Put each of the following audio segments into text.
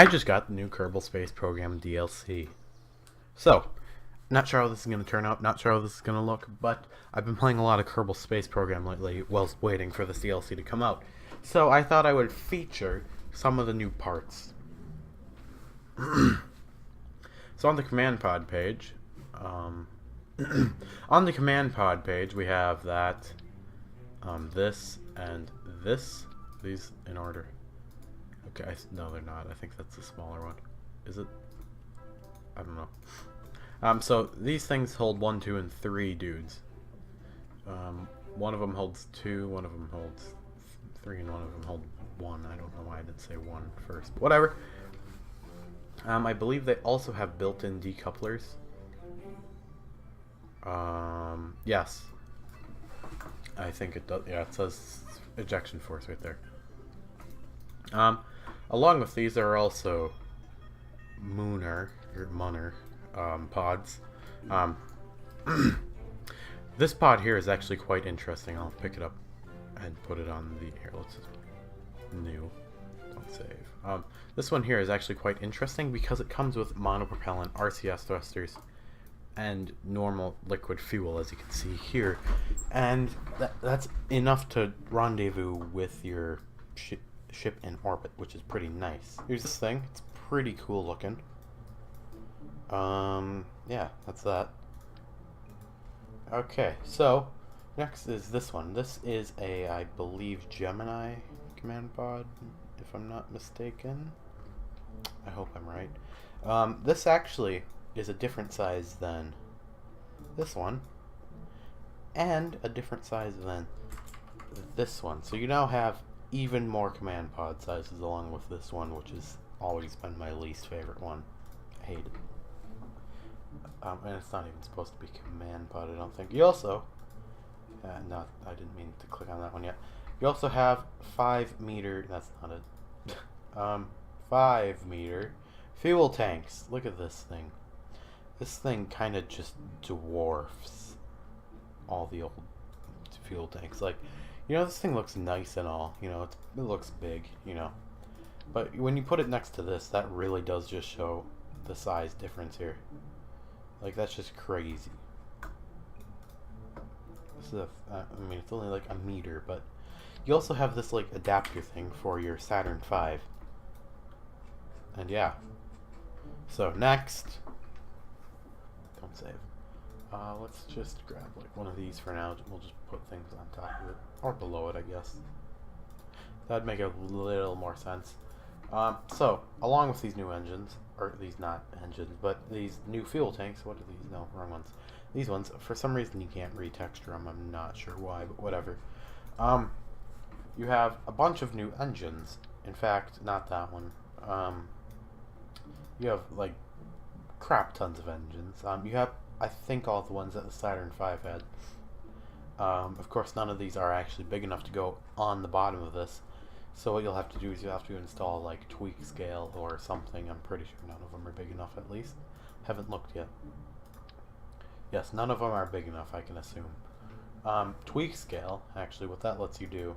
I just got the new Kerbal Space Program DLC. So, not sure how this is going to turn out, not sure how this is going to look, but I've been playing a lot of Kerbal Space Program lately whilst waiting for this DLC to come out. So I thought I would feature some of the new parts. So on the Command Pod page, we have that, this, and this. These in order. Okay, no they're not. I think that's the smaller one. Is it? I don't know. So these things hold 1, 2, and 3 dudes. One of them holds 2, one of them holds 3, and one of them holds 1. I don't know why I didn't say 1 first. But whatever. I believe they also have built-in decouplers. Yes. I think it does. Yeah, it says ejection force right there. Along with these, there are also Munner pods. This pod here is actually quite interesting. I'll pick it up and put it on the here. Let's just new. Don't save. This one here is actually quite interesting because it comes with monopropellant RCS thrusters and normal liquid fuel, as you can see here, and that's enough to rendezvous with your ship in orbit, which is pretty nice. Here's this thing. It's pretty cool looking. Yeah, that's that. Okay, so next is this one. This is a, I believe, Gemini Command Pod, if I'm not mistaken. I hope I'm right. This actually is a different size than this one, and a different size than this one. So you now have even more command pod sizes along with this one, which has always been my least favorite one. I hate it. And it's not even supposed to be command pod, I don't think. You also, no, I didn't mean to click on that one yet. You also have 5 meter, that's not it, 5 meter fuel tanks. Look at this thing. This thing kind of just dwarfs all the old fuel tanks. Like, you know, this thing looks nice and all, you know, it looks big, you know. But when you put it next to this, that really does just show the size difference here. Like, that's just crazy. This is I mean, it's only like a meter, but you also have this, like, adapter thing for your Saturn V. And yeah. So, next. Don't save. Let's just grab, like, one of these for now. We'll just put things on top of it. Or below it, I guess. That'd make a little more sense. So, along with these new engines, or these not engines, but these new fuel tanks, what are these? No, wrong ones. These ones, for some reason you can't retexture them, I'm not sure why, but whatever. You have a bunch of new engines. In fact, not that one. You have, like, crap tons of engines. You have, I think, all the ones that the Saturn V had. Of course, none of these are actually big enough to go on the bottom of this. So what you'll have to do is you'll have to install, like, tweak scale or something. I'm pretty sure none of them are big enough, at least. Haven't looked yet. Yes, none of them are big enough, I can assume. Tweak scale, actually, what that lets you do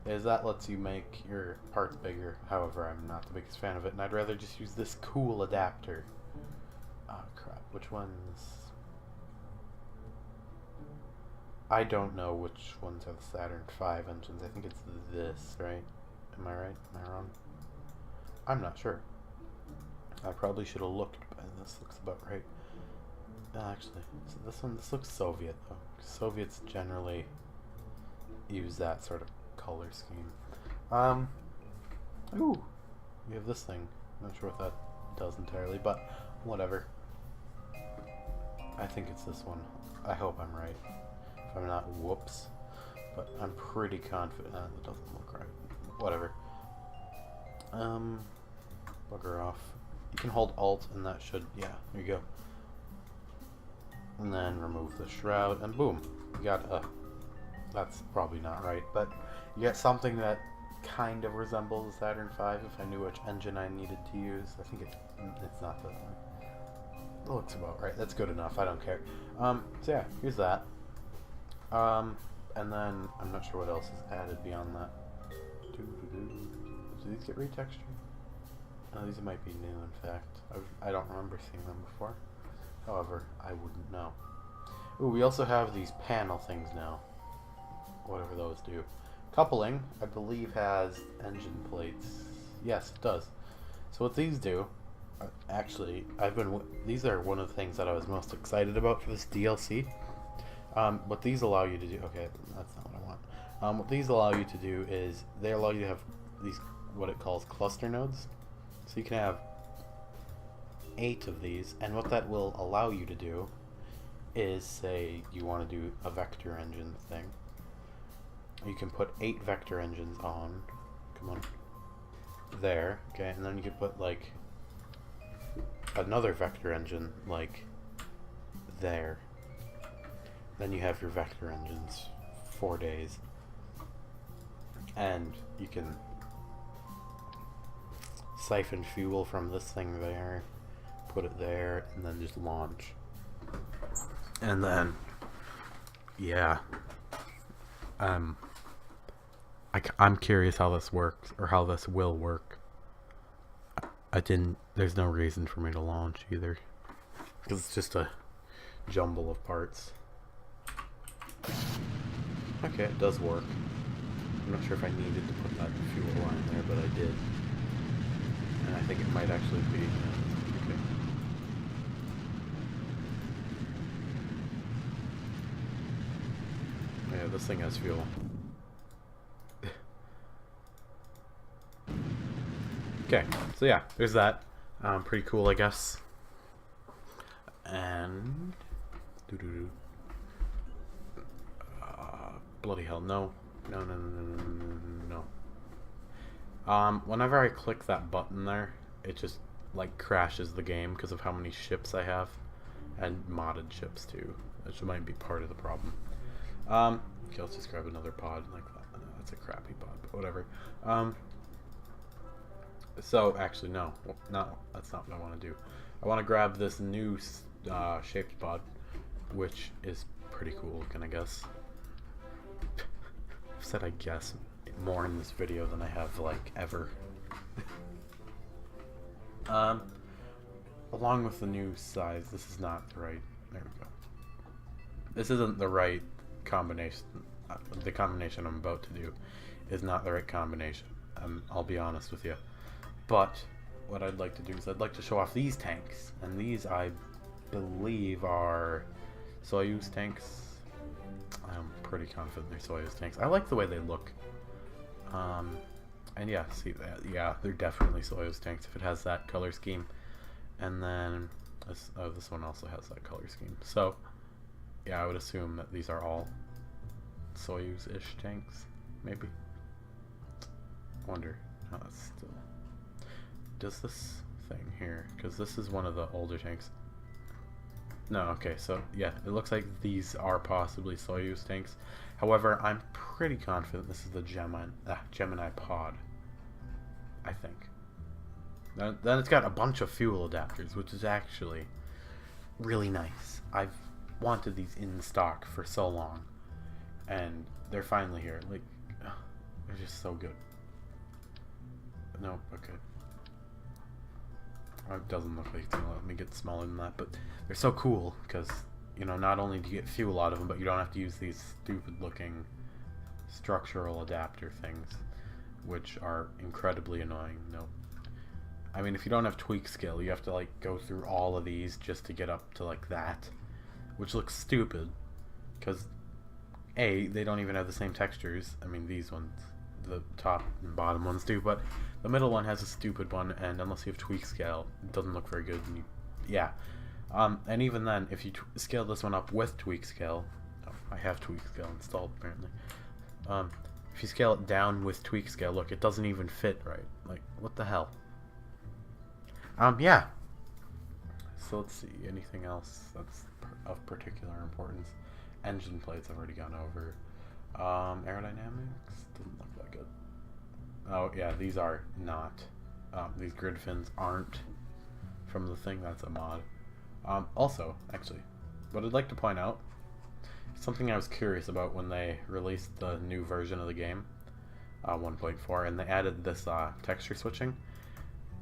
is that lets you make your parts bigger. However, I'm not the biggest fan of it, and I'd rather just use this cool adapter. Oh, crap. Which ones? I don't know which ones are the Saturn V engines. I think it's this, right? Am I right? Am I wrong? I'm not sure. I probably should have looked, but this looks about right. Actually, so this looks Soviet, though. Soviets generally use that sort of color scheme. Ooh, we have this thing. Not sure what that does entirely, but whatever. I think it's this one. I hope I'm right. If I'm not, whoops. But I'm pretty confident. That doesn't look right. Whatever. Bugger off. You can hold Alt and that should, yeah, there you go. And then remove the shroud and boom. You got a, that's probably not right, but you get something that kind of resembles the Saturn V if I knew which engine I needed to use. I think it's not that one. It looks about right. That's good enough. I don't care. So yeah, here's that. And then I'm not sure what else is added beyond that. Do these get retextured? Oh, these might be new, in fact. I don't remember seeing them before. However, I wouldn't know. Ooh, we also have these panel things now. Whatever those do. Coupling, I believe, has engine plates. Yes, it does. So what these do, actually, these are one of the things that I was most excited about for this DLC. What these allow you to do, okay, that's not what I want. What these allow you to do is they allow you to have these, what it calls cluster nodes. So you can have 8 of these, and what that will allow you to do is, say you want to do a vector engine thing. You can put 8 vector engines on, come on, there, okay, and then you can put like another vector engine like there. Then you have your vector engines 4 days, and you can siphon fuel from this thing there, put it there, and then just launch. And then, yeah, I'm curious how this works, or how this will work. There's no reason for me to launch either, because it's just a jumble of parts. Okay, it does work. I'm not sure if I needed to put that fuel line there, but I did. And I think it might actually be, okay. Yeah, this thing has fuel. Okay, so yeah, there's that. Pretty cool, I guess. And bloody hell, no. Whenever I click that button there, it just like crashes the game because of how many ships I have, and modded ships too, which might be part of the problem. Okay, let's just grab another pod like that. That's a crappy pod, but whatever. So actually, no, that's not what I want to do. I want to grab this new shaped pod, which is pretty cool looking, I guess. I've said I guess more in this video than I have like ever. Along with the new size, this is not the right. There we go. This isn't the right combination. The combination I'm about to do is not the right combination. I'll be honest with you. But what I'd like to do is I'd like to show off these tanks, and these I believe are Soyuz tanks. I'm pretty confident they're Soyuz tanks. I like the way they look. And yeah, see that? Yeah, they're definitely Soyuz tanks if it has that color scheme. And then this one also has that color scheme. So yeah, I would assume that these are all Soyuz-ish tanks, maybe. I wonder. Oh, that's still. Does this thing here? Because this is one of the older tanks. No, okay, so yeah, it looks like these are possibly Soyuz tanks. However, I'm pretty confident this is the Gemini Pod, I think. Then it's got a bunch of fuel adapters, which is actually really nice. I've wanted these in stock for so long, and they're finally here. Like, they're just so good. No, okay. It doesn't look like it's gonna let me get smaller than that, but they're so cool because, you know, not only do you get fuel out of them, but you don't have to use these stupid looking structural adapter things, which are incredibly annoying. No, I mean, if you don't have tweak skill, you have to like go through all of these just to get up to like that, which looks stupid because A, they don't even have the same textures. I mean, these ones, the top and bottom ones do, but the middle one has a stupid one, and unless you have tweak scale, it doesn't look very good. And yeah, and even then, if you scale this one up with tweak scale, I have tweak scale installed apparently. If you scale it down with tweak scale, look, it doesn't even fit right. Like, what the hell? Yeah. So let's see, anything else that's of particular importance? Engine plates I've already gone over. Aerodynamics doesn't look that good. Oh yeah, these are not. These grid fins aren't from the thing. That's a mod. Also, actually, what I'd like to point out, something I was curious about when they released the new version of the game, 1.4, and they added this texture switching.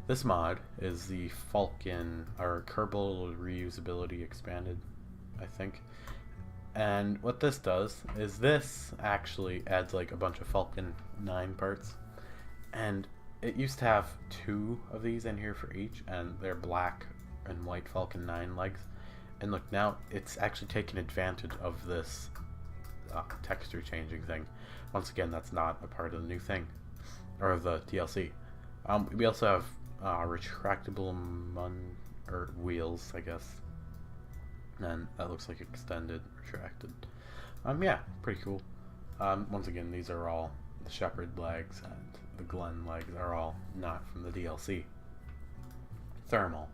This mod is the Falcon, or Kerbal Reusability Expanded, I think. And what this does is this actually adds like a bunch of Falcon 9 parts. And it used to have 2 of these in here for each, and they're black and white Falcon 9 legs. And look, now it's actually taken advantage of this texture changing thing. Once again, that's not a part of the new thing, or the DLC. We also have retractable wheels, I guess, and that looks like extended, retracted. Yeah, pretty cool. Once again, these are all the Shepherd legs, and the Glen legs are all not from the DLC. Thermal.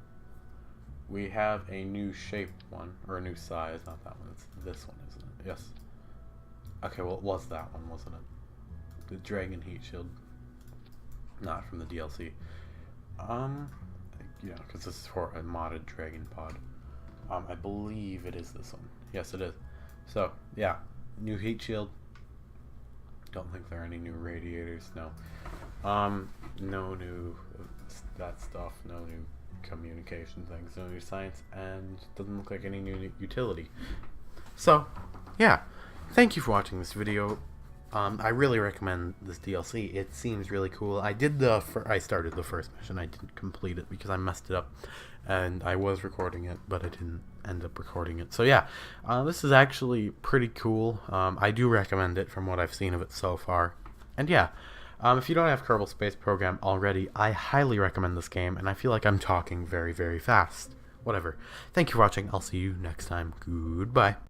We have a new shape one, or a new size, not that one, it's this one, isn't it? Yes. Okay, well, it was that one, wasn't it? The Dragon Heat Shield. Not from the DLC. Yeah, because this is for a modded Dragon Pod. I believe it is this one. Yes, it is. So, yeah, new heat shield. Don't think there are any new radiators. No. No new that stuff. No new communication things. No new science, and doesn't look like any new utility. So, yeah. Thank you for watching this video. I really recommend this DLC. It seems really cool. I started the first mission. I didn't complete it because I messed it up, and I was recording it, but I didn't end up recording it. So yeah, this is actually pretty cool. I do recommend it from what I've seen of it so far. And yeah, if you don't have Kerbal Space Program already, I highly recommend this game, and I feel like I'm talking very, very fast. Whatever. Thank you for watching. I'll see you next time. Goodbye.